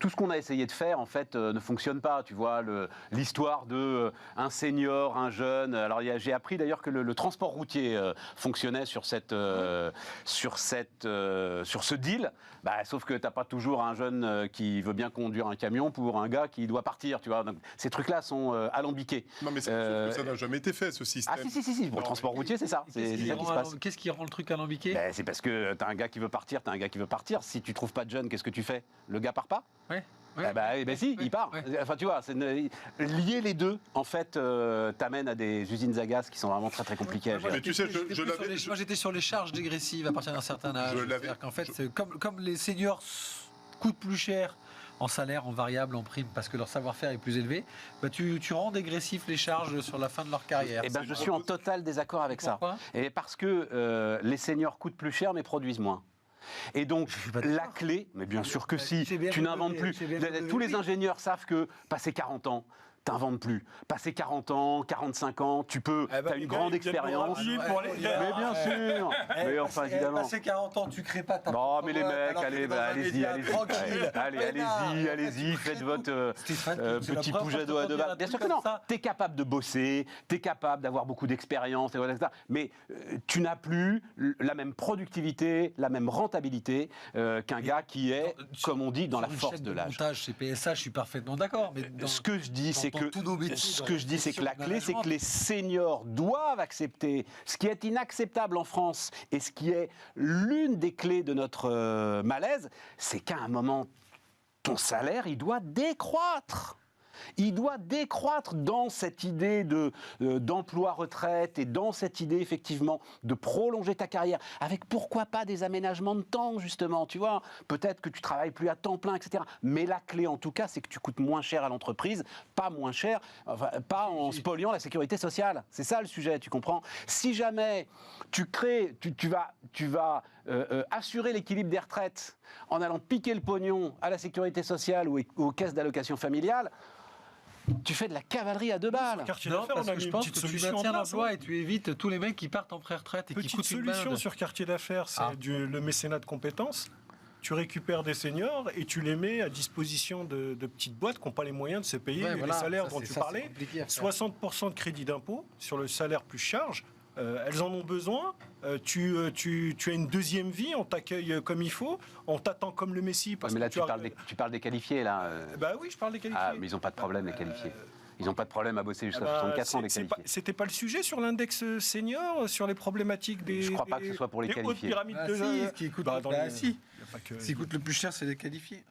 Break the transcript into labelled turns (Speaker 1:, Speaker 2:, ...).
Speaker 1: tout ce qu'on a essayé de faire, en fait, ne fonctionne pas. Tu vois, l'histoire de un senior, un jeune. Alors, j'ai appris d'ailleurs que le transport routier fonctionnait sur ce deal. Bah, sauf que tu n'as pas toujours un jeune qui veut bien conduire un camion pour un gars qui doit partir. Tu vois, donc, ces trucs-là sont alambiqués.
Speaker 2: Non, mais sauf que ça n'a jamais été fait, ce système.
Speaker 1: Ah, si. Pour le transport routier, c'est ça. C'est ça qui se passe.
Speaker 3: Qu'est-ce qui rend le truc alambiqué?
Speaker 1: Ben, c'est parce que tu as un gars qui veut partir, Si tu trouves pas de jeune, qu'est-ce que tu fais? Le gars part pas?
Speaker 3: Ouais.
Speaker 1: Si, il part.
Speaker 3: Ouais.
Speaker 1: Enfin, tu vois, lier les deux, en fait, t'amène à des usines à gaz qui sont vraiment très très compliquées à gérer.
Speaker 2: Mais tu sais,
Speaker 3: moi j'étais sur les charges dégressives à partir d'un certain âge. C'est-à-dire qu'en fait, comme les seniors coûtent plus cher en salaire, en variable, en prime, parce que leur savoir-faire est plus élevé, bah tu rends dégressif les charges sur la fin de leur carrière.
Speaker 1: Eh ben, je suis en total désaccord avec ça. Et parce que les seniors coûtent plus cher mais produisent moins. Et donc, la clé, mais bien sûr que si, tu n'inventes plus. Tous les ingénieurs savent que passer 40 ans, t'inventes plus. Passer 40 ans, 45 ans, tu as une grande expérience. Mais bien sûr. Mais enfin, évidemment.
Speaker 3: Passer 40 ans, tu crées pas ta.
Speaker 1: Non, mais les mecs, allez-y, faites votre petit projet de base. Bien sûr que non. T'es capable de bosser, t'es capable d'avoir beaucoup d'expérience, etc. Mais tu n'as plus la même productivité, la même rentabilité qu'un gars qui est, comme on dit, dans la force de l'âge.
Speaker 3: Montage chez PSA, je suis parfaitement d'accord. Mais
Speaker 1: ce que je dis, c'est que la clé, c'est que les seniors doivent accepter ce qui est inacceptable en France et ce qui est l'une des clés de notre malaise, c'est qu'à un moment, ton salaire, il doit décroître. Il doit décroître dans cette idée d'emploi retraite et dans cette idée effectivement de prolonger ta carrière avec pourquoi pas des aménagements de temps justement, tu vois, peut-être que tu travailles plus à temps plein, etc. Mais la clé en tout cas, c'est que tu coûtes moins cher à l'entreprise, pas moins cher, enfin, pas en spoliant la sécurité sociale. C'est ça le sujet, tu comprends? Si jamais tu vas assurer l'équilibre des retraites en allant piquer le pognon à la sécurité sociale ou aux caisses d'allocation familiale, tu fais de la cavalerie à 2 balles.
Speaker 3: Non, parce que je pense que tu maintiens l'emploi et tu évites tous les mecs qui partent en pré-retraite et qui coûtent une
Speaker 4: solution
Speaker 3: blinde.
Speaker 4: sur quartier d'affaires, c'est le mécénat de compétences. Tu récupères des seniors et tu les mets à disposition de petites boîtes qui n'ont pas les moyens de se payer les salaires dont tu parlais. 60% de crédit d'impôt sur le salaire plus charge. Elles en ont besoin. Tu as une deuxième vie, on t'accueille comme il faut, on t'attend comme le Messie.
Speaker 1: Mais là, tu parles des qualifiés, là.
Speaker 4: Bah oui, je parle des qualifiés.
Speaker 1: Ah, mais ils n'ont pas de problème, les qualifiés. Ils n'ont pas de problème à bosser jusqu'à 64 ans, les qualifiés.
Speaker 4: C'était pas le sujet sur l'index senior, sur les problématiques des.
Speaker 1: Je crois pas que ce soit pour les qualifiés.
Speaker 4: Hautes pyramides de
Speaker 3: Ce qui coûte le plus cher, c'est les qualifiés.